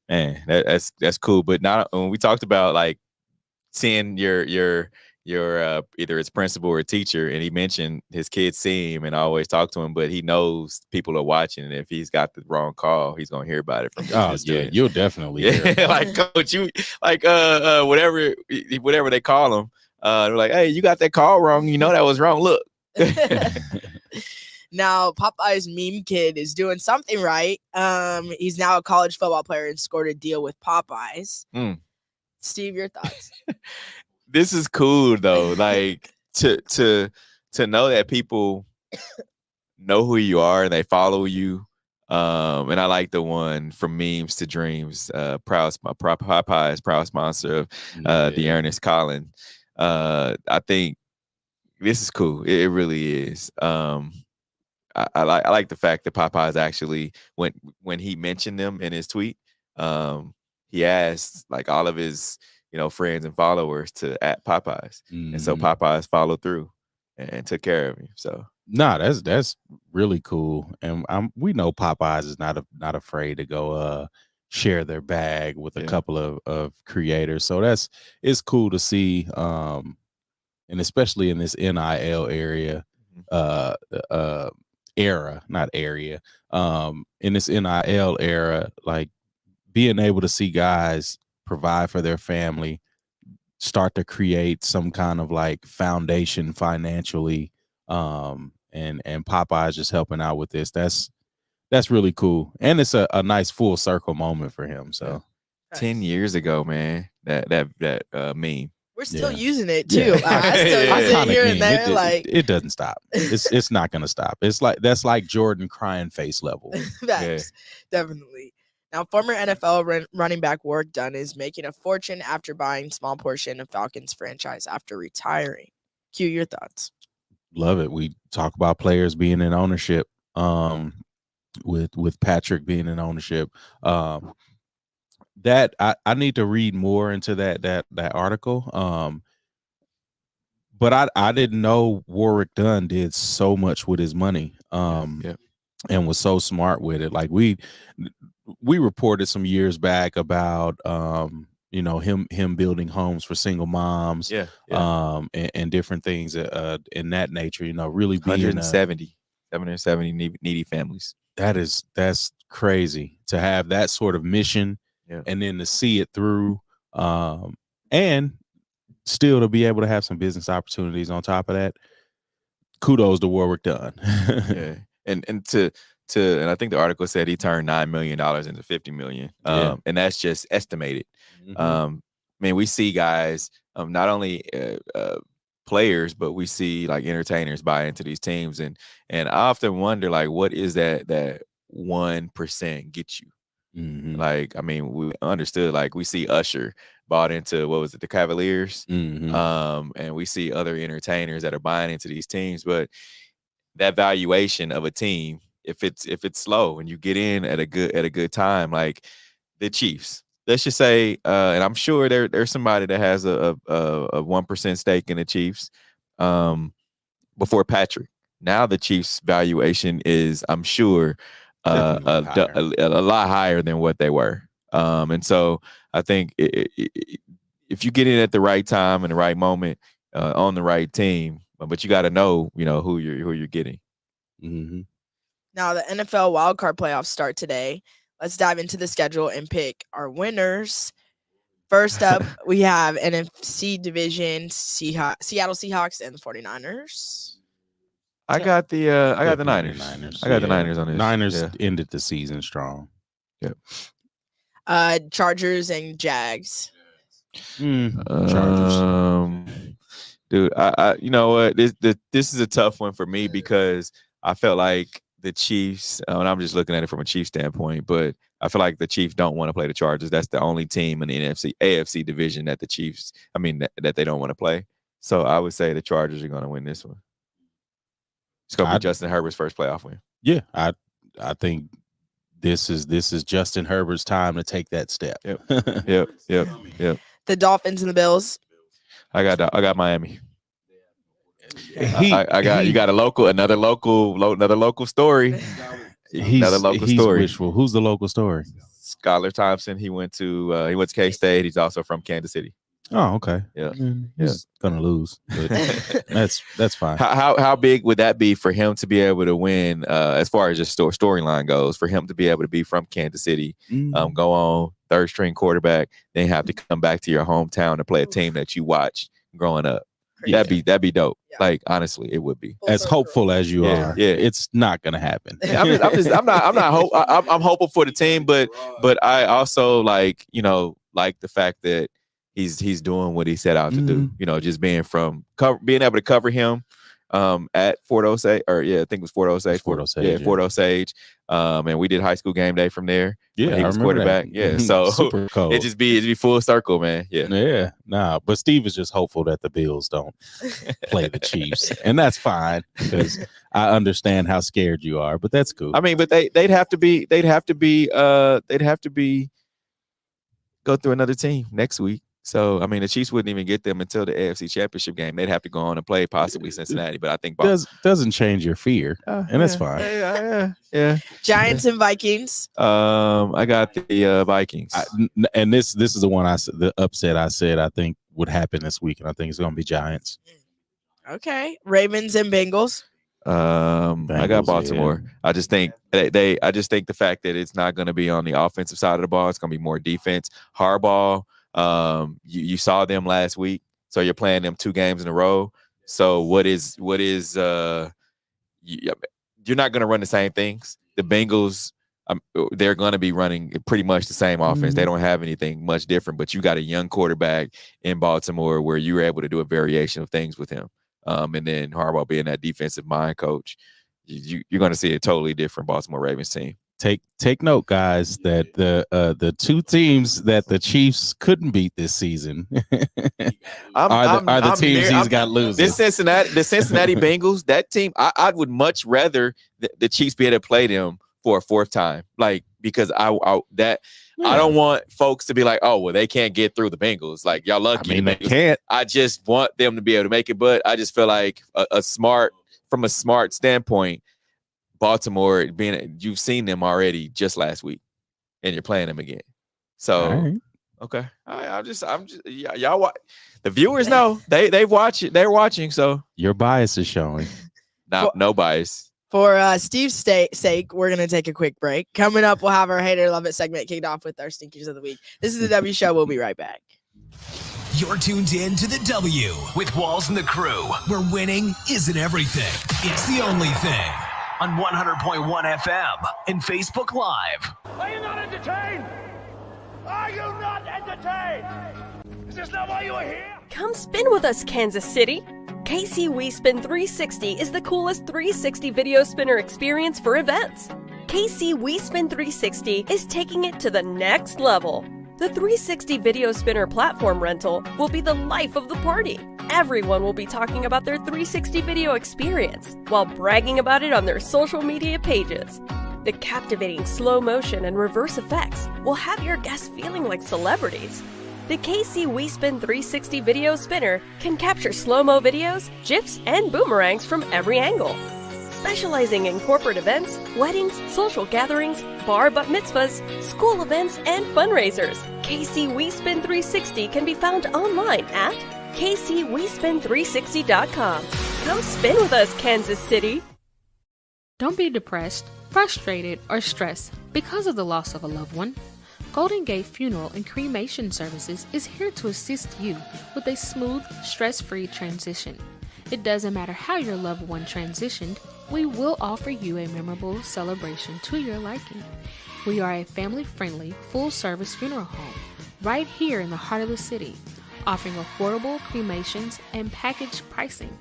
that's cool. But not when we talked about like seeing your either his principal or teacher, and he mentioned his kids see him and always talk to him, but he knows people are watching, and if he's got the wrong call, he's gonna hear about it from oh yeah, you'll definitely hear yeah, like coach, you like whatever they call him, they're like, hey, you got that call wrong, that was wrong, look. Now Popeyes meme kid is doing something right. He's now a college football player and scored a deal with Popeyes. Steve, your thoughts? This is cool though, like to know that people know who you are and they follow you. And I like the one from memes to dreams. Popeyes, proud sponsor of Dieunerst Collin. I think this is cool. It really is. I like the fact that Popeyes actually when he mentioned them in his tweet, he asked like all of his friends and followers to at Popeyes, and so Popeyes followed through and took care of him. So that's really cool, and we know Popeyes is not afraid to go share their bag with a couple of creators. So it's cool to see, and especially in this NIL area, in this NIL era, like being able to see guys provide for their family, start to create some kind of like foundation financially, and Popeyes just helping out with this. That's really cool, and it's a nice full circle moment for him. So 10 years ago, man, that meme. We're still using it too. I still use it here and there. It doesn't stop. It's not gonna stop. It's like that's like Jordan crying face level. Facts, definitely. Now, former NFL running back Warrick Dunn is making a fortune after buying small portion of Falcons franchise after retiring. Q, your thoughts? Love it. We talk about players being in ownership. With Patrick being in ownership, that I need to read more into that article. But I didn't know Warrick Dunn did so much with his money. And was so smart with it. Like we reported some years back about him building homes for single moms, and different things in that nature. Really being 770 needy families. That's crazy to have that sort of mission, and then to see it through, and still to be able to have some business opportunities on top of that. Kudos to Warrick Dunn. And I think the article said he turned $9 million into $50 million. And that's just estimated. We see guys, not only players, but we see like entertainers buy into these teams, and I often wonder, like, what is that 1% get you? Like, we understood, like, we see Usher bought into, what was it, the Cavaliers, and we see other entertainers that are buying into these teams, but that valuation of a team, if it's slow and you get in at a good time, like the Chiefs, let's just say, and I'm sure there's somebody that has a 1% stake in the Chiefs before Patrick. Now the Chiefs' valuation is, I'm sure, a lot higher than what they were. And so I think if you get in at the right time and the right moment on the right team, but you got to know, who you're getting. Now the NFL wildcard playoffs start today. Let's dive into the schedule and pick our winners. First up, we have NFC division, Seattle Seahawks and the 49ers. I got the Niners. I got the Niners on this. Niners ended the season strong. Yep. Chargers and Jags. Chargers. Dude, I you know what? This is a tough one for me because I felt like the Chiefs, and I'm just looking at it from a Chiefs standpoint, but I feel like the Chiefs don't want to play the Chargers. That's the only team in the AFC division that the Chiefs, that they don't want to play. So I would say the Chargers are going to win this one. It's going to be Justin Herbert's first playoff win. Yeah, I think this is Justin Herbert's time to take that step. Yep. The Dolphins and the Bills. I got Miami. You got another local story. He's wishful. Who's the local story? Skylar Thompson. He went to K-State. He's also from Kansas City. Oh, okay. Yeah. He's gonna lose, but that's fine. How big would that be for him to be able to win, as far as just storyline goes, for him to be able to be from Kansas City, go on third string quarterback, then have to come back to your hometown to play a team that you watched growing up? That'd be dope. Yeah. Like, honestly, it would be. As hopeful as you are, it's not gonna happen. I'm hopeful for the team, but I also like the fact that he's doing what he set out to do. Just being able to cover him at Fort Osage, I think it was Fort Osage. Fort Osage. And we did high school game day from there. Yeah, he was quarterback. That. Yeah, so it'd be full circle, man. Yeah. Nah, but Steve is just hopeful that the Bills don't play the Chiefs, and that's fine because I understand how scared you are. But that's cool. But they'd have to be go through another team next week. So, the Chiefs wouldn't even get them until the AFC Championship game. They'd have to go on and play possibly Cincinnati, but I think doesn't change your fear, and that's fine. Yeah. Giants and Vikings. I got the Vikings, and this is the one the upset I said I think would happen this week, and I think it's going to be Giants. Okay, Ravens and Bengals. I got Baltimore. Yeah. I just think the fact that it's not going to be on the offensive side of the ball, it's going to be more defense. Harbaugh. You saw them last week, so you're playing them 2 games in a row. So you're not going to run the same things. The Bengals, they're going to be running pretty much the same offense. They don't have anything much different, but you got a young quarterback in Baltimore where you were able to do a variation of things with him. And then Harbaugh being that defensive mind coach, you're going to see a totally different Baltimore Ravens team. Take note, guys, that the 2 teams that the Chiefs couldn't beat this season are the teams he's got losing. The Cincinnati Bengals, that team, I would much rather the Chiefs be able to play them for a 4th time, like, because I don't want folks to be like, oh, well, they can't get through the Bengals. Like, y'all lucky. They can't. I just want them to be able to make it, but I just feel like from a smart standpoint, Baltimore, you've seen them already just last week, and you're playing them again. So, okay, I'm just y'all. The viewers know they watch it. They're watching. So your bias is showing. No bias. For Steve's sake, we're gonna take a quick break. Coming up, we'll have our Hater Love It segment kicked off with our Stinkers of the Week. This is the W Show. We'll be right back. You're tuned in to the W with Walls and the Crew, where winning isn't everything. It's the only thing. On 100.1 FM and Facebook Live. Are you not entertained? Are you not entertained? Is this not why you are here? Come spin with us, Kansas City. KC We Spin 360 is the coolest 360 video spinner experience for events. KC We Spin 360 is taking it to the next level. The 360 video spinner platform rental will be the life of the party. Everyone will be talking about their 360 video experience while bragging about it on their social media pages. The captivating slow motion and reverse effects will have your guests feeling like celebrities. The KC We Spin 360 video spinner can capture slow-mo videos, GIFs, and boomerangs from every angle. Specializing in corporate events, weddings, social gatherings, bar bat mitzvahs, school events, and fundraisers, KC We Spin 360 can be found online at kcwespin360.com. Come spin with us, Kansas City. Don't be depressed, frustrated, or stressed because of the loss of a loved one. Golden Gate Funeral and Cremation Services is here to assist you with a smooth, stress-free transition. It doesn't matter how your loved one transitioned, we will offer you a memorable celebration to your liking. We are a family-friendly, full-service funeral home right here in the heart of the city, offering affordable cremations and package pricing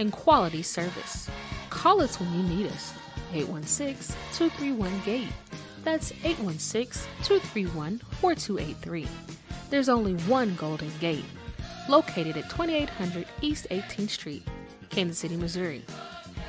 and quality service. Call us when you need us. 816-231-GATE. That's 816-231-4283. There's only one Golden Gate, located at 2800 East 18th Street, Kansas City, Missouri.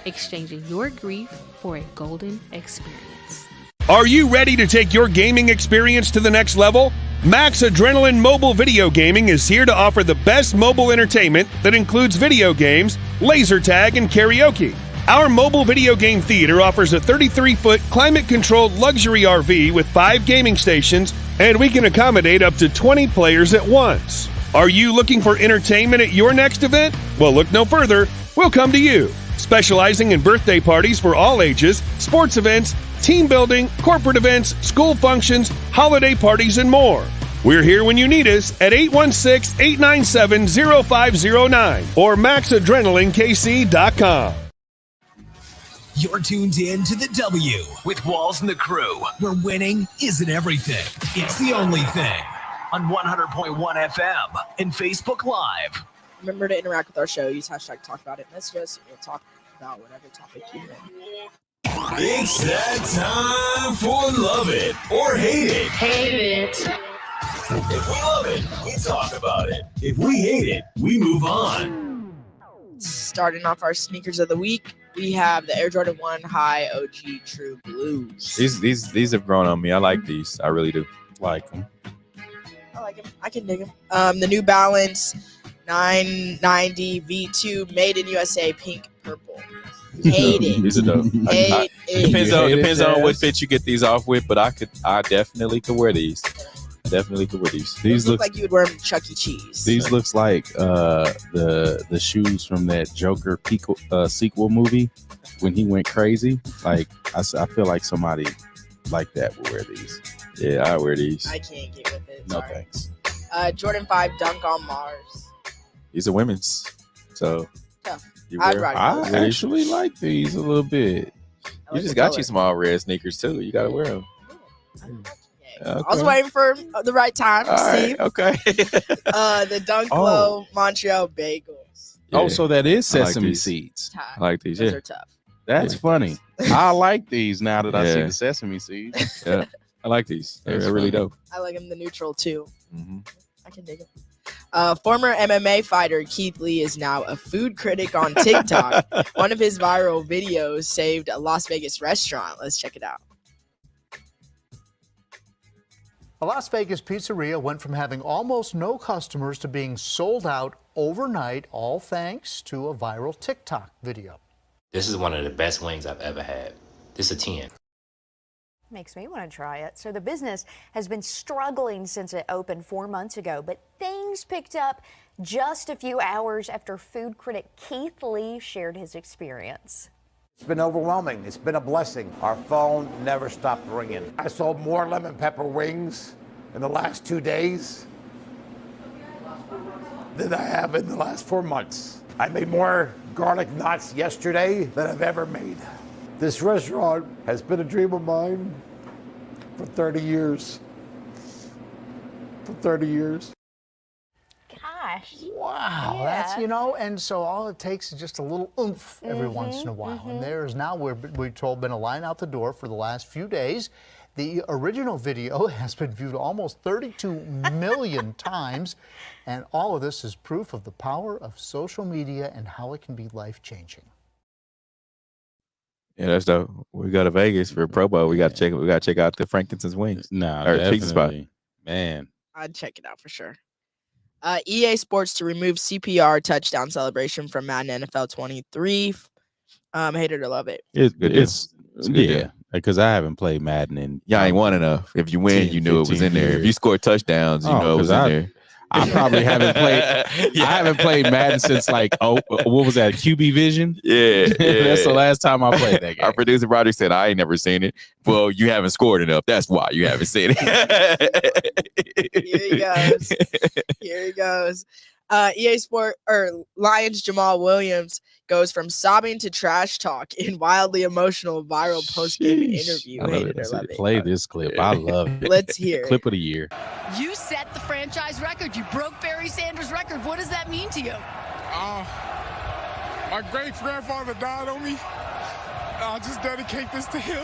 Exchanging your grief for a golden experience. Are you ready to take your gaming experience to the next level? Max Adrenaline Mobile Video Gaming is here to offer the best mobile entertainment that includes video games, laser tag, and karaoke. Our mobile video game theater offers a 33-foot climate-controlled luxury RV with 5 gaming stations, and we can accommodate up to 20 players at once. Are you looking for entertainment at your next event? Well, look no further. We'll come to you. Specializing in birthday parties for all ages, sports events, team building, corporate events, school functions, holiday parties, and more. We're here when you need us at 816-897-0509 or maxadrenalinekc.com. You're tuned in to the W with Walls and the Crew, where winning isn't everything. It's the only thing. On 100.1 FM and Facebook Live. Remember to interact with our show. Use hashtag talk about it. Message us. We'll talk about whatever topic you want. It's that time for Love It or Hate It. Hate it. If we love it, we talk about it. If we hate it, we move on. Starting off our sneakers of the week, we have the Air Jordan 1 High OG True Blues. These have grown on me. I like these. I really do like them. I like them. I can dig them. The New Balance 990 V2 Made in USA Pink Purple. Hate it. These are dope. Hate it. Depends on what fit you get these off with, but I definitely could wear these. Definitely could wear these. These look like you would wear them at Chuck E. Cheese. These looks like the shoes from that Joker sequel movie when he went crazy. Like I feel like somebody like that will wear these. Yeah, I wear these. I can't get with it. No Sorry. thanks. Jordan 5 Dunk on Mars. These are women's, so Tough. you I'd wear. rock I actually like these a little bit. You just got you some all red sneakers too. You gotta wear them. I was waiting for the right time, All Steve. right, okay. The Dunk Low Montreal Bagels. Oh, so that is I like sesame these. seeds. I like these. Those Yeah. are tough. That's funny. I like these now that I see Yeah. the sesame seeds. Yeah, I like these. They're That's really funny. dope. I like them the neutral too. Mm-hmm. I can dig it. Former MMA fighter Keith Lee is now a food critic on TikTok. One of his viral videos saved a Las Vegas restaurant. Let's check it out. A Las Vegas pizzeria went from having almost no customers to being sold out overnight, all thanks to a viral TikTok video. This is one of the best wings I've ever had. This is a 10. Makes me want to try it. So the business has been struggling since it opened 4 months ago, but things picked up just a few hours after food critic Keith Lee shared his experience. It's been overwhelming. It's been a blessing. Our phone never stopped ringing. I sold more lemon pepper wings in the last 2 days than I have in the last 4 months. I made more garlic knots yesterday than I've ever made. This restaurant has been a dream of mine for 30 years. for 30 years. Gosh. Wow, that's, and so all it takes is just a little oomph every once in a while. And there is now, we're told, been a line out the door for the last few days. The original video has been viewed almost 32 million times, and all of this is proof of the power of social media and how it can be life-changing. Yeah, that's dope. We go to Vegas for Pro Bowl. We got to check out the Frankincense Wings. Pizza spot. Man, I'd check it out for sure. EA Sports to remove CPR touchdown celebration from Madden NFL 23. Hate it or love it. It's yeah, because I haven't played Madden in. Y'all ain't won enough. If you win, you knew it was in there. If you scored touchdowns, you know it was in there. I probably haven't played. I haven't played Madden since what was that? QB Vision. Yeah. That's the last time I played that game. Our producer Roger said, "I ain't never seen it." Well, you haven't scored enough. That's why you haven't seen it. Here he goes. EA Sport Lions Jamal Williams goes from sobbing to trash talk in wildly emotional viral post-game interview. I love it. Play this clip. I love it. Let's hear it. Clip of the year. You set the franchise record. You broke Barry Sanders' record. What does that mean to you? My great-grandfather died on me. I'll just dedicate this to him.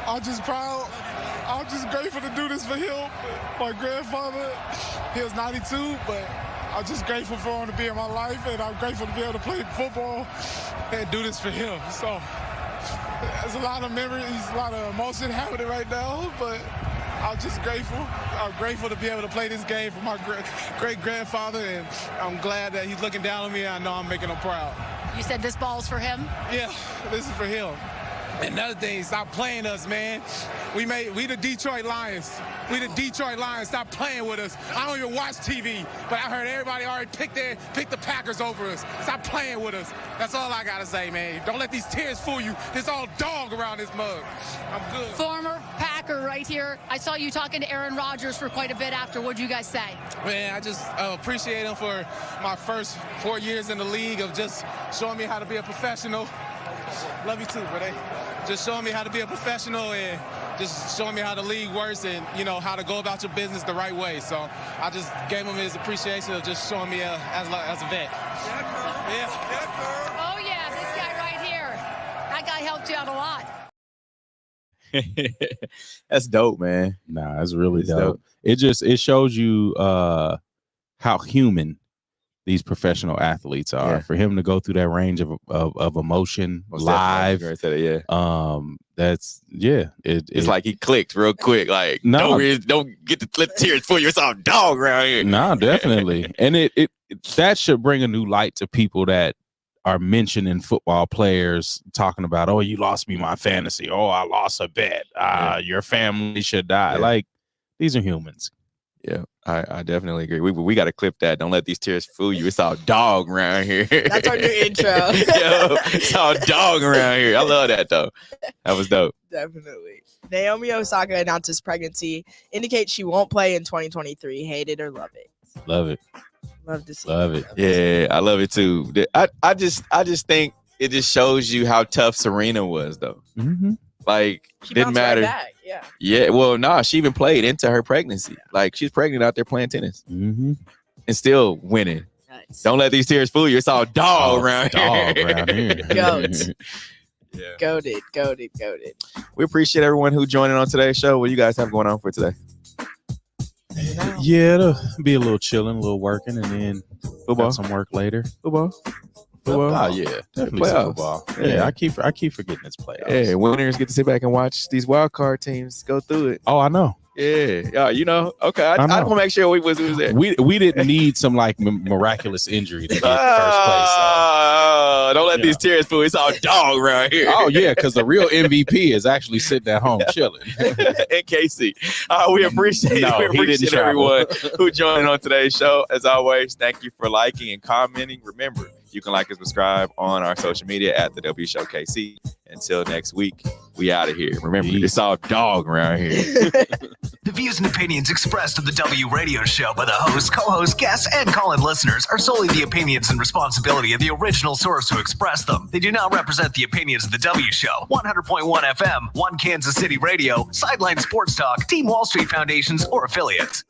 I'm just proud. I'm just grateful to do this for him. My grandfather, he was 92, but I'm just grateful for him to be in my life, and I'm grateful to be able to play football and do this for him. So there's a lot of memories, a lot of emotion happening right now, but I'm just grateful. I'm grateful to be able to play this game for my great-grandfather, and I'm glad that he's looking down on me, and I know I'm making him proud. You said this ball's for him? Yeah, this is for him. Another thing, stop playing us, man. We the Detroit Lions. We the Detroit Lions. Stop playing with us. I don't even watch TV, but I heard everybody already pick the Packers over us. Stop playing with us. That's all I gotta say, man. Don't let these tears fool you. There's all dog around this mug. I'm good. Former Packer right here. I saw you talking to Aaron Rodgers for quite a bit after. What'd you guys say? Man, I just appreciate him for my first 4 years in the league of just showing me how to be a professional. Love you too, brother. Just showing me how to be a professional and just showing me how the league works and, how to go about your business the right way. So I just gave him his appreciation of just showing me as a vet. Yeah. Oh, yeah, this guy right here. That guy helped you out a lot. That's dope, man. Nah, that's really dope. It shows you how human these professional athletes are. For him to go through that range of emotion live, it's like he clicked real quick. Like, don't get the tears for yourself, dog around here. No, definitely. And it that should bring a new light to people that are mentioning football players talking about, oh, you lost me my fantasy. Oh, I lost a bet. Your family should die. Like, these are humans. Yeah, I definitely agree. We got to clip that. Don't let these tears fool you. It's all dog around here. That's our new intro. Yo, it's all dog around here. I love that, though. That was dope. Definitely. Naomi Osaka announces pregnancy, indicates she won't play in 2023. Hate it or love it. Love it. Love to see Love it. Yeah, I love it, too. I just think it just shows you how tough Serena was, though. Mm-hmm. Like, She didn't bounced right matter. back, yeah. Yeah, well, she even played into her pregnancy. Like, she's pregnant out there playing tennis and still winning. Nice. Don't let these tears fool you. It's all dog around here. Goat. Goated. We appreciate everyone who joined in on today's show. What do you guys have going on for today? Yeah, it'll be a little chilling, a little working, and then football. Some work later. Football. Oh yeah, definitely football. Yeah, I keep forgetting it's playoffs. Yeah, winners get to sit back and watch these wild card teams go through it. Oh, I know. Yeah, okay. I want to make sure we was there. We didn't need some miraculous injury to get first place. Don't let these tears fool. It's all dog around here. Oh yeah, because the real MVP is actually sitting at home chilling. In KC. We appreciate everyone who joined on today's show. As always, thank you for liking and commenting. Remember, you can like and subscribe on our social media at The W Show KC. Until next week, we out of here. Remember, it's all dog around here. The views and opinions expressed on the W Radio Show by the host, co-host, guests, and call-in listeners are solely the opinions and responsibility of the original source who expressed them. They do not represent the opinions of the W Show, 100.1 FM, One Kansas City Radio, Sideline Sports Talk, Team Wall Street Foundations, or affiliates.